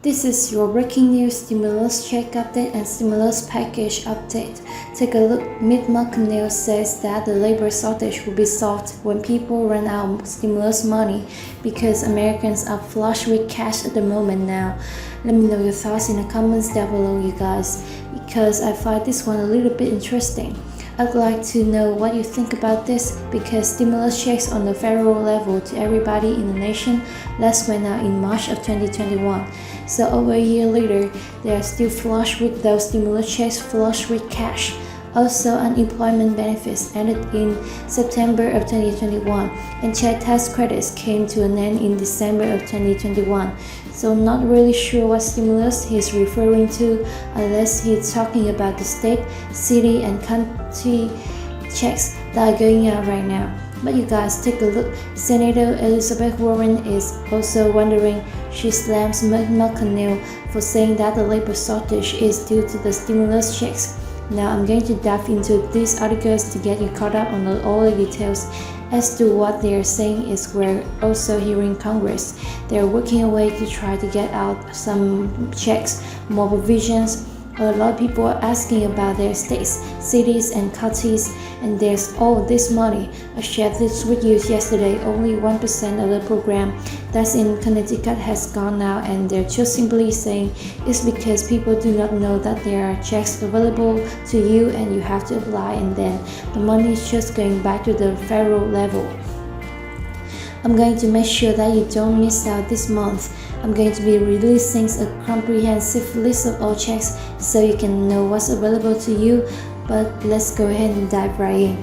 This is your breaking news stimulus check update and stimulus package update. Take a look. Mitch McConnell says that the labor shortage will be solved when people run out of stimulus money because Americans are flush with cash at the moment now. Let me know your thoughts in the comments down below, you guys, because I find this one a little bit interesting. I'd like to know what you think about this because stimulus checks on the federal level to everybody in the nation last went out in March of 2021. So over a year later, they are still flush with those stimulus checks, flush with cash. Also, unemployment benefits ended in September of 2021, and child tax credits came to an end in December of 2021. So not really sure what stimulus he's referring to unless he's talking about the state, city, and county checks that are going out right now. But you guys take a look. Senator Elizabeth Warren is also wondering. She slams Mitch McConnell for saying that the labor shortage is due to the stimulus checks. Now I'm going to dive into these articles to get you caught up on all the details as to what they are saying. Is we're also hearing Congress. They're working away to try to get out some checks, more provisions. A lot of people are asking about their states, cities, and counties, and there's all this money. I shared this with you yesterday. Only 1% of the program that's in Connecticut has gone out, and they're just simply saying it's because people do not know that there are checks available to you and you have to apply, and then the money is just going back to the federal level. I'm going to make sure that you don't miss out this month. I'm going to be releasing a comprehensive list of all checks so you can know what's available to you, but let's go ahead and dive right in.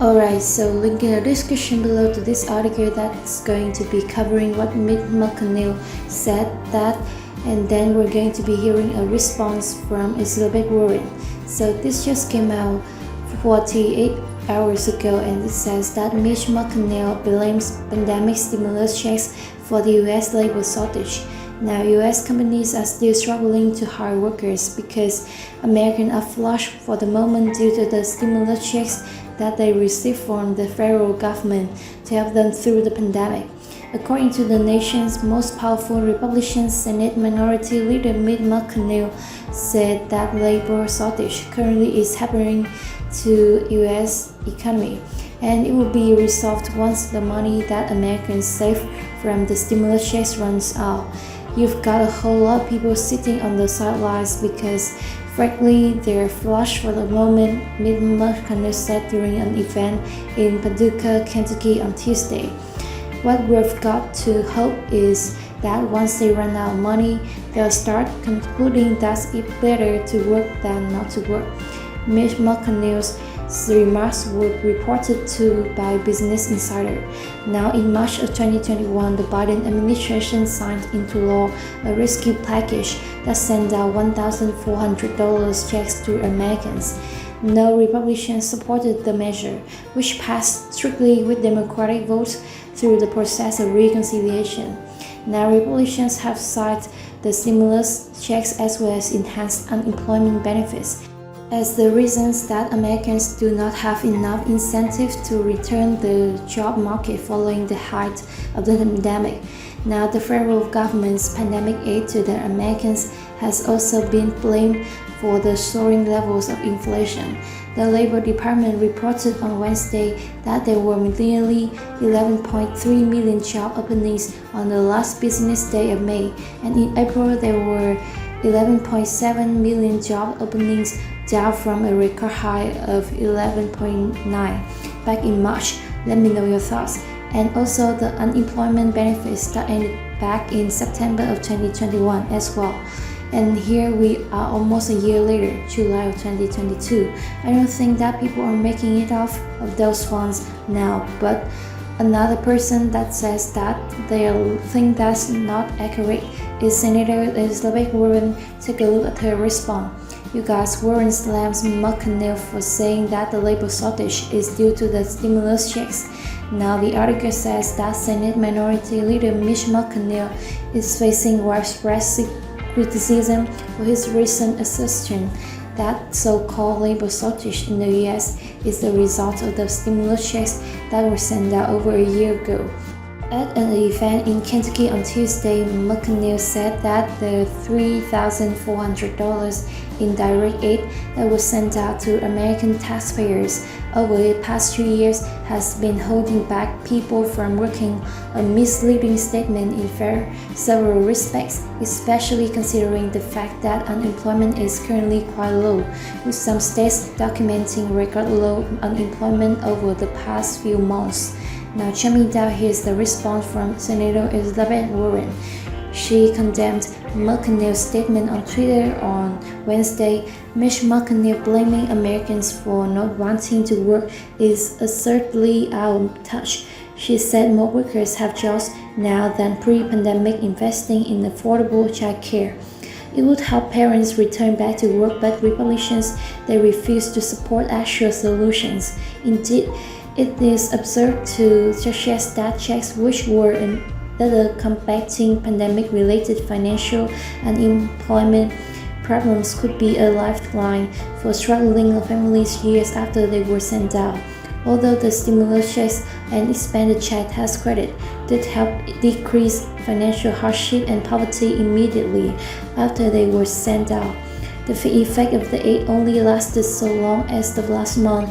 Alright, so link in the description below to this article that's going to be covering what Mitch McConnell said that, and then we're going to be hearing a response from Elizabeth Warren. So this just came out 48 hours ago, and it says that Mitch McConnell blames pandemic stimulus checks for the US labor shortage. Now, US companies are still struggling to hire workers because Americans are flush for the moment due to the stimulus checks that they receive from the federal government to help them through the pandemic. According to the nation's most powerful Republican Senate Minority Leader Mitch McConnell said that labor shortage currently is happening to US economy, and it will be resolved once the money that Americans save from the stimulus checks runs out. You've got a whole lot of people sitting on the sidelines because frankly they're flush for the moment, Mitch McConnell said during an event in Paducah, Kentucky on Tuesday. What we've got to hope is that once they run out of money, they'll start concluding that it's better to work than not to work. Mitch McConnell's remarks were reported to by Business Insider. Now, in March of 2021, the Biden administration signed into law a rescue package that sent out $1,400 checks to Americans. No Republicans supported the measure, which passed strictly with Democratic votes through the process of reconciliation. Now, Republicans have cited the stimulus checks as well as enhanced unemployment benefits as the reasons that Americans do not have enough incentive to return the job market following the height of the pandemic. Now, the federal government's pandemic aid to the Americans has also been blamed for the soaring levels of inflation. The Labor Department reported on Wednesday that there were nearly 11.3 million job openings on the last business day of May, and in April there were 11.7 million job openings, down from a record high of 11.9 back in March. Let me know your thoughts. And also the unemployment benefits that ended back in September of 2021 as well. And here we are almost a year later, July of 2022. I don't think that people are making it off of those funds now, but another person that says that they think that's not accurate is Senator Elizabeth Warren. Take a look at her response. You guys, Warren slams McConnell for saying that the labor shortage is due to the stimulus checks. Now, the article says that Senate Minority Leader Mitch McConnell is facing widespread criticism for his recent assertion that so-called labor shortage in the US is the result of the stimulus checks that were sent out over a year ago. At an event in Kentucky on Tuesday, McConnell said that the $3,400 in direct aid that was sent out to American taxpayers over the past 2 years has been holding back people from working, a misleading statement in several respects, especially considering the fact that unemployment is currently quite low, with some states documenting record low unemployment over the past few months. Now chiming down, here's the response from Senator Elizabeth Warren. She condemned McConnell's statement on Twitter on Wednesday. Mitch McConnell blaming Americans for not wanting to work is absurdly out of touch. She said more workers have jobs now than pre-pandemic, investing in affordable childcare. It would help parents return back to work, but Republicans, they refuse to support actual solutions. Indeed, it is absurd to suggest that checks which were better combating pandemic-related financial and employment problems could be a lifeline for struggling families years after they were sent out. Although the stimulus checks and expanded child tax credit did help decrease financial hardship and poverty immediately after they were sent out, the effect of the aid only lasted so long as the last month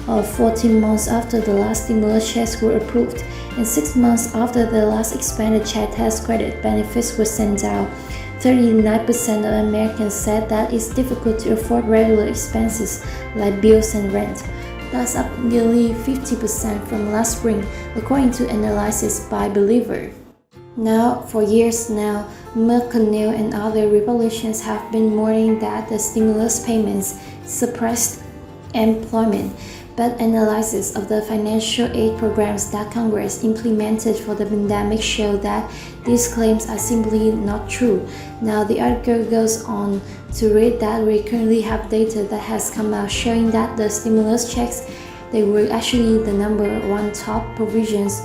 of 14 months after the last stimulus checks were approved, and 6 months after the last expanded child tax credit benefits were sent out. 39% of Americans said that it's difficult to afford regular expenses like bills and rent. That's up nearly 50% from last spring, according to analysis by Believer. Now, for years now, McConnell and other Republicans have been warning that the stimulus payments suppressed employment, but analysis of the financial aid programs that Congress implemented for the pandemic show that these claims are simply not true. Now, the article goes on to read that we currently have data that has come out showing that the stimulus checks, they were actually the number one top provisions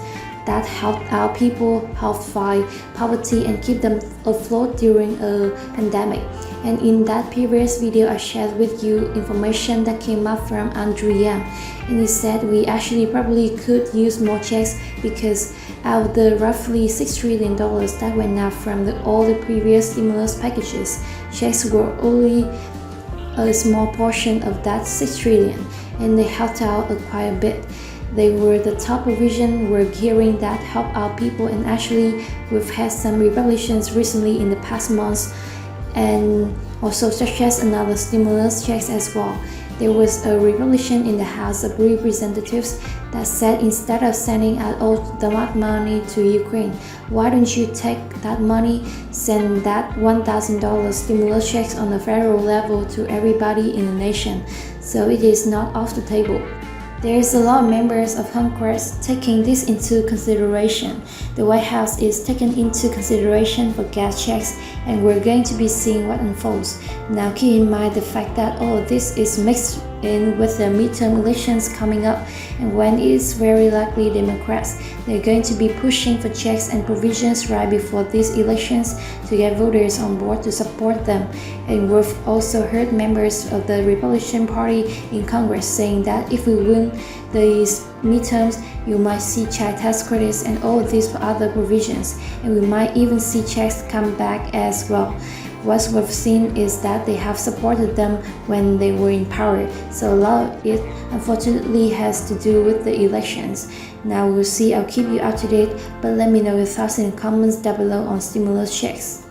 that helped our people help fight poverty and keep them afloat during a pandemic. And in that previous video, I shared with you information that came up from Andrew Yang, and he said we actually probably could use more checks because out of the roughly $6 trillion that went out from all the previous stimulus packages, checks were only a small portion of that $6 trillion, and they helped out quite a bit. They were the top provision we're hearing that help our people, and actually we've had some Republicans recently in the past months and also such as another stimulus checks as well. There was a Republican in the House of Representatives that said instead of sending out all that money to Ukraine, why don't you take that money, send that $1,000 stimulus checks on a federal level to everybody in the nation? So it is not off the table. There's a lot of members of Congress taking this into consideration. The White House is taking into consideration for gas checks, and we're going to be seeing what unfolds. Now keep in mind the fact that all this is mixed in with the midterm elections coming up, and when it's very likely Democrats, they're going to be pushing for checks and provisions right before these elections to get voters on board to support them. And we've also heard members of the Republican Party in Congress saying that if we win these midterms, you might see child tax credits and all these other provisions, and we might even see checks come back as well. What we've seen is that they have supported them when they were in power, so a lot of it unfortunately has to do with the elections. Now we'll see, I'll keep you up to date, but let me know your thoughts in the comments down below on stimulus checks.